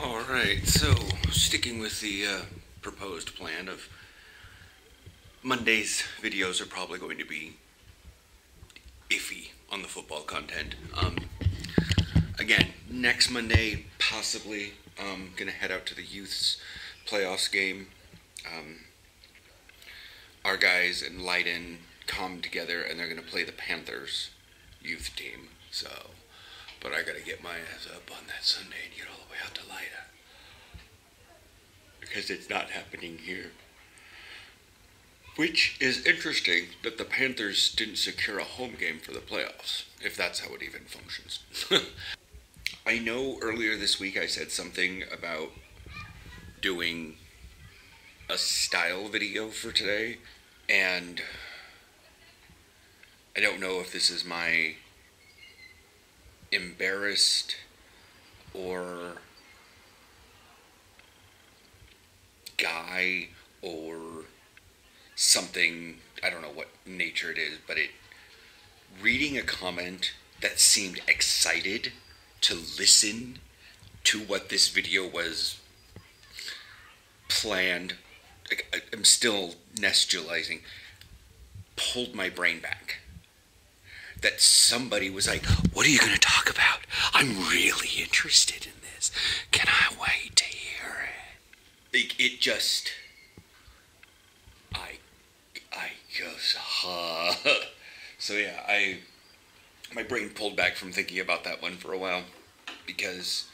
Alright, so sticking with the proposed plan of Monday's videos are probably going to be iffy on the football content. Again, next Monday, possibly, gonna head out to the youth's playoffs game. Our guys in Leiden come together and they're gonna play the Panthers youth team, so... But I gotta get my ass up on that Sunday and get all the way out to Lida. Because it's not happening here. Which is interesting that the Panthers didn't secure a home game for the playoffs, if that's how it even functions. I know earlier this week I said something about doing a style video for today, and I don't know if this is my embarrassed or guy or something, I don't know what nature it is, but reading a comment that seemed excited to listen to what this video was planned, I'm still nestulizing, pulled my brain back. That somebody was like, what are you going to talk about? I'm really interested in this. Can I wait to hear it? It just... I just... So yeah, my brain pulled back from thinking about that one for a while. Because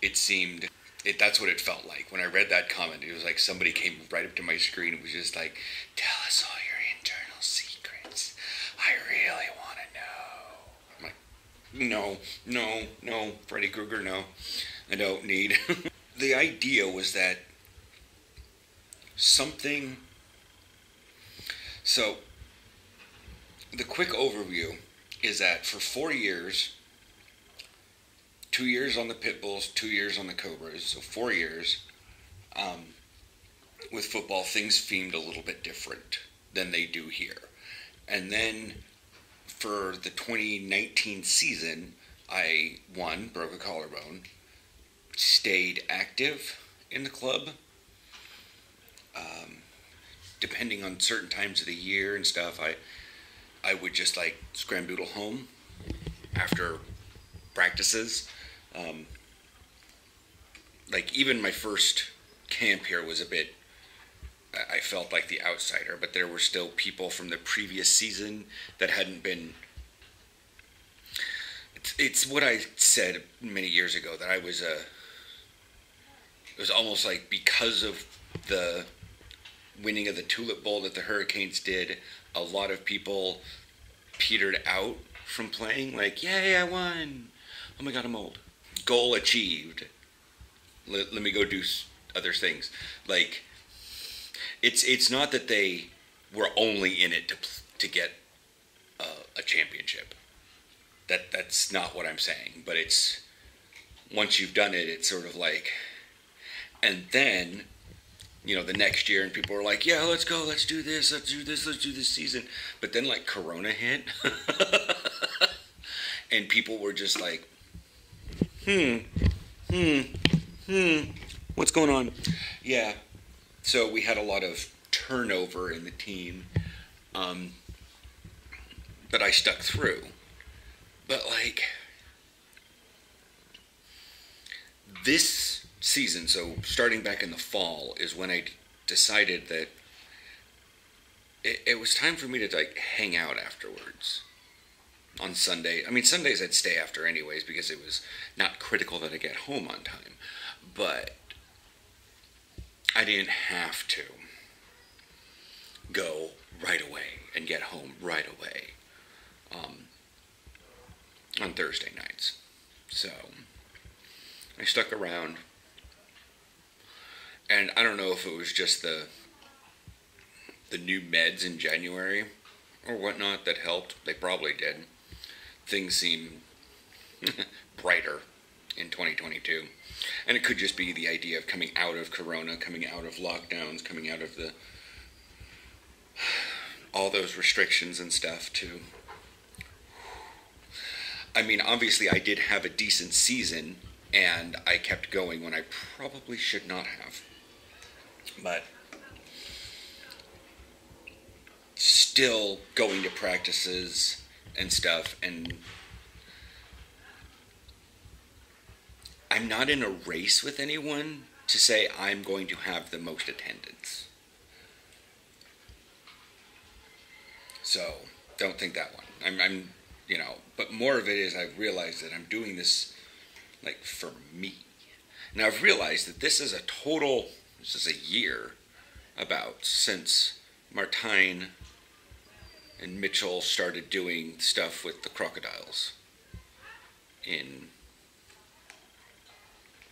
it seemed... that's what it felt like. When I read that comment, it was like somebody came right up to my screen and was just like, tell us all your internal secrets. I really want to know. I'm like, no, Freddy Krueger, no. I don't need. The idea was that something... So, the quick overview is that for 4 years, 2 years on the Pitbulls, 2 years on the Cobras, so 4 years, with football, things seemed a little bit different than they do here. And then for the 2019 season, I, broke a collarbone, stayed active in the club, depending on certain times of the year and stuff, I would just like scramdoodle home after practices. Like even my first camp here was a bit, I felt like the outsider, but there were still people from the previous season that hadn't been... It's what I said many years ago, that it was almost like because of the winning of the Tulip Bowl that the Hurricanes did, a lot of people petered out from playing, like, yay, I won. Oh my God, I'm old. Goal achieved. Let me go do other things. Like, it's not that they were only in it to get a championship. That's not what I'm saying. But it's, once you've done it, it's sort of like, and then, you know, the next year, and people were like, yeah, let's go, let's do this season. But then, like, Corona hit. And people were just like, what's going on? Yeah, so we had a lot of turnover in the team, but I stuck through. But, like, this season, so starting back in the fall, is when I decided that it was time for me to, like, hang out afterwards on Sunday. I mean, Sundays I'd stay after anyways because it was not critical that I get home on time. But I didn't have to go right away and get home right away on Thursday nights. So I stuck around. And I don't know if it was just the new meds in January or whatnot that helped. They probably did. Things seem brighter in 2022. And it could just be the idea of coming out of Corona, coming out of lockdowns, coming out of all those restrictions and stuff too. I mean, obviously I did have a decent season And I kept going when I probably should not have. But still going to practices and stuff, and I'm not in a race with anyone to say I'm going to have the most attendance. So don't think that one. I'm but more of it is I've realized that I'm doing this like for me. Now I've realized that this is a year about since Martine and Mitchell started doing stuff with the crocodiles in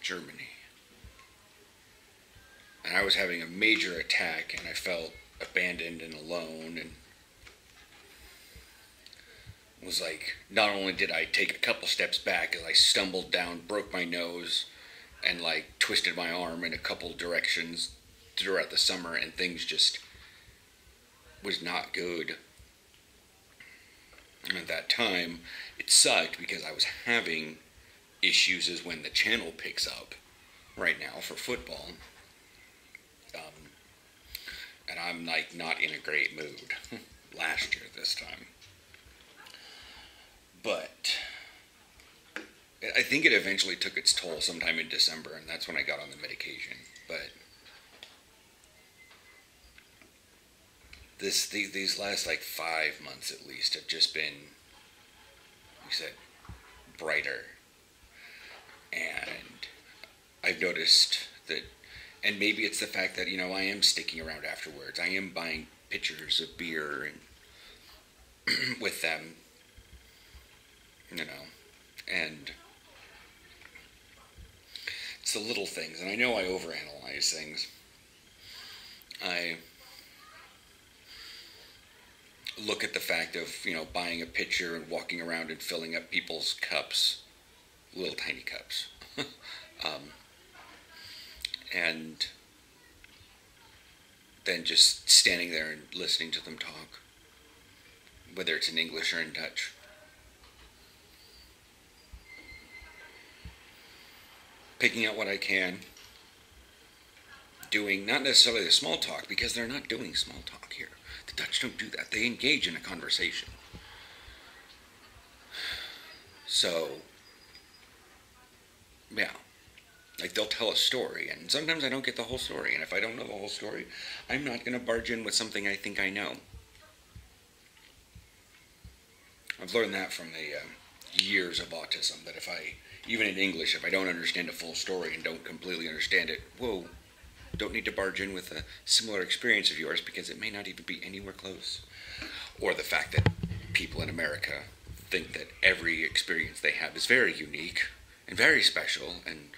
Germany. And I was having a major attack, and I felt abandoned and alone, and was like, not only did I take a couple steps back as I stumbled down, broke my nose, and like twisted my arm in a couple directions throughout the summer, and things just was not good. And at that time, it sucked because I was having issues as when the channel picks up right now for football. And I'm like not in a great mood last year this time. But I think it eventually took its toll sometime in December, and that's when I got on the medication. But these last like 5 months at least have just been, like I said, brighter. And I've noticed that, and maybe it's the fact that, I am sticking around afterwards. I am buying pitchers of beer and with them, and it's the little things. And I know I overanalyze things. I look at the fact of, buying a pitcher and walking around and filling up people's cups, little tiny cups. And then just standing there and listening to them talk, whether it's in English or in Dutch. Picking out what I can, doing not necessarily the small talk, because they're not doing small talk here. The Dutch don't do that. They engage in a conversation. So, yeah. Like, they'll tell a story, and sometimes I don't get the whole story, and if I don't know the whole story, I'm not going to barge in with something I think I know. I've learned that from the years of autism, that even in English, if I don't understand a full story and don't completely understand it, don't need to barge in with a similar experience of yours, because it may not even be anywhere close. Or the fact that people in America think that every experience they have is very unique and very special and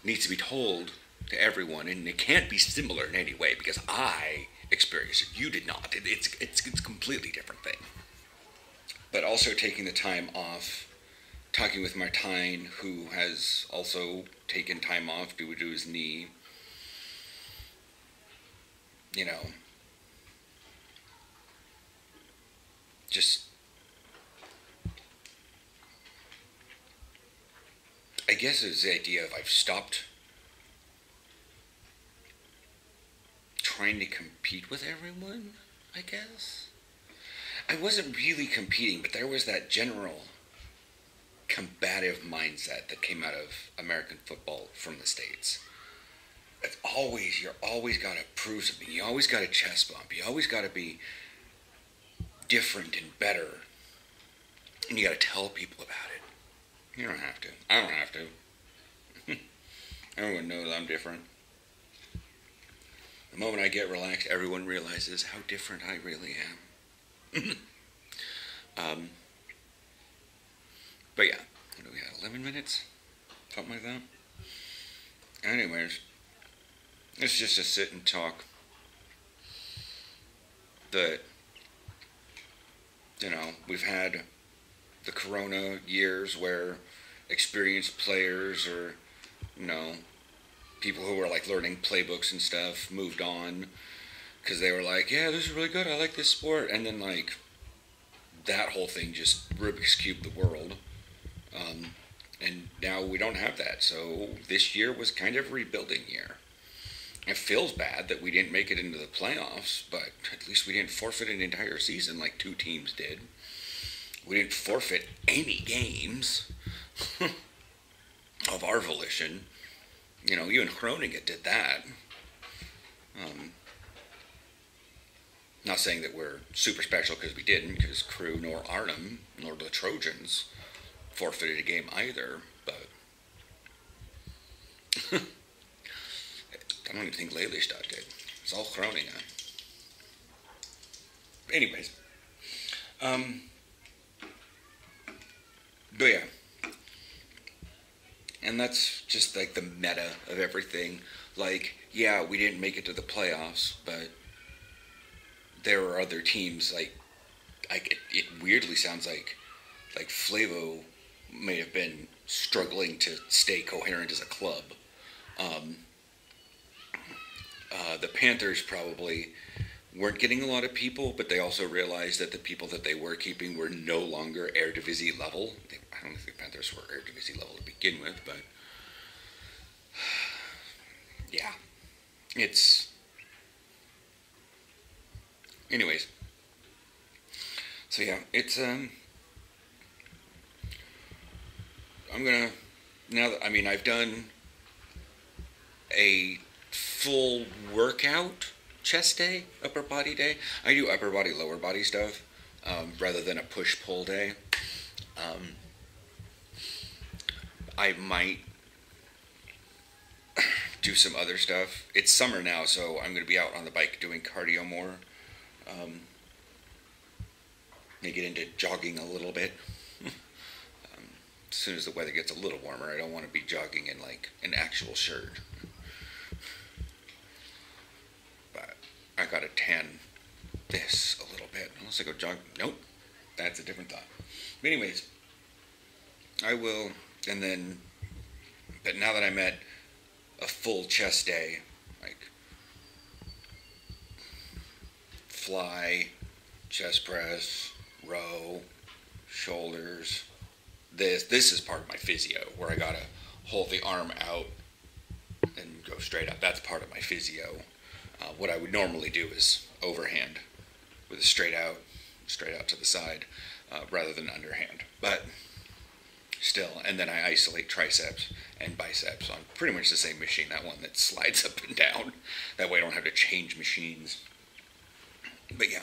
needs to be told to everyone, and it can't be similar in any way because I experienced it. You did not. It's a completely different thing. But also taking the time off, talking with Martine, who has also taken time off due to his knee. Just, I guess it's the idea of I've stopped trying to compete with everyone, I guess. I wasn't really competing, but there was that general combative mindset that came out of American football from the States. You're always got to prove something. You always got to chest bump. You always got to be different and better. And you got to tell people about it. You don't have to. I don't have to. Everyone knows I'm different. The moment I get relaxed, everyone realizes how different I really am. But yeah, what do we have? 11 minutes? Something like that? Anyways, it's just to sit and talk. That, we've had the Corona years where experienced players or, people who were like learning playbooks and stuff moved on because they were like, yeah, this is really good. I like this sport. And then like that whole thing just Rubik's Cube the world. And now we don't have that. So this year was kind of a rebuilding year. It feels bad that we didn't make it into the playoffs, but at least we didn't forfeit an entire season like 2 teams did. We didn't forfeit any games of our volition. You know, even Groningen did that. Not saying that we're super special because we didn't, because Crew nor Arnhem nor the Trojans forfeited a game either, but I don't even think Lelystad did. It's all Groningen. Anyways, but yeah, and that's just like the meta of everything. Like, yeah, we didn't make it to the playoffs, but there were other teams. Like it weirdly sounds like Flavo may have been struggling to stay coherent as a club. The Panthers probably weren't getting a lot of people, but they also realized that the people that they were keeping were no longer Eredivisie level. I don't think the Panthers were Eredivisie level to begin with, but yeah, it's... Anyways, so yeah, it's I'm gonna, now that, I mean, I've done a full workout chest day, upper body day. I do upper body, lower body stuff rather than a push-pull day. I might do some other stuff. It's summer now, so I'm going to be out on the bike doing cardio more. May get into jogging a little bit. As soon as the weather gets a little warmer, I don't want to be jogging in like an actual shirt. But I gotta tan this a little bit. Unless I go jog. Nope. That's a different thought. But anyways, I will, and then, but now that I'm at a full chest day, like fly, chest press, row, shoulders. This is part of my physio, where I gotta hold the arm out and go straight up. That's part of my physio. What I would normally do is overhand with a straight out to the side, rather than underhand. But still, and then I isolate triceps and biceps on pretty much the same machine, that one that slides up and down. That way I don't have to change machines. But yeah,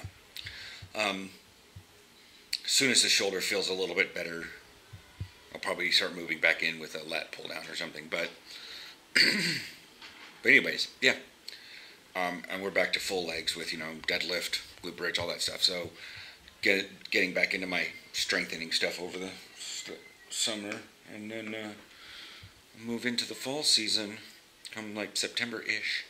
as soon as the shoulder feels a little bit better, I'll probably start moving back in with a lat pull down or something. But anyways, yeah. And we're back to full legs with, deadlift, glute bridge, all that stuff. So getting back into my strengthening stuff over the summer, and then move into the fall season come like September-ish.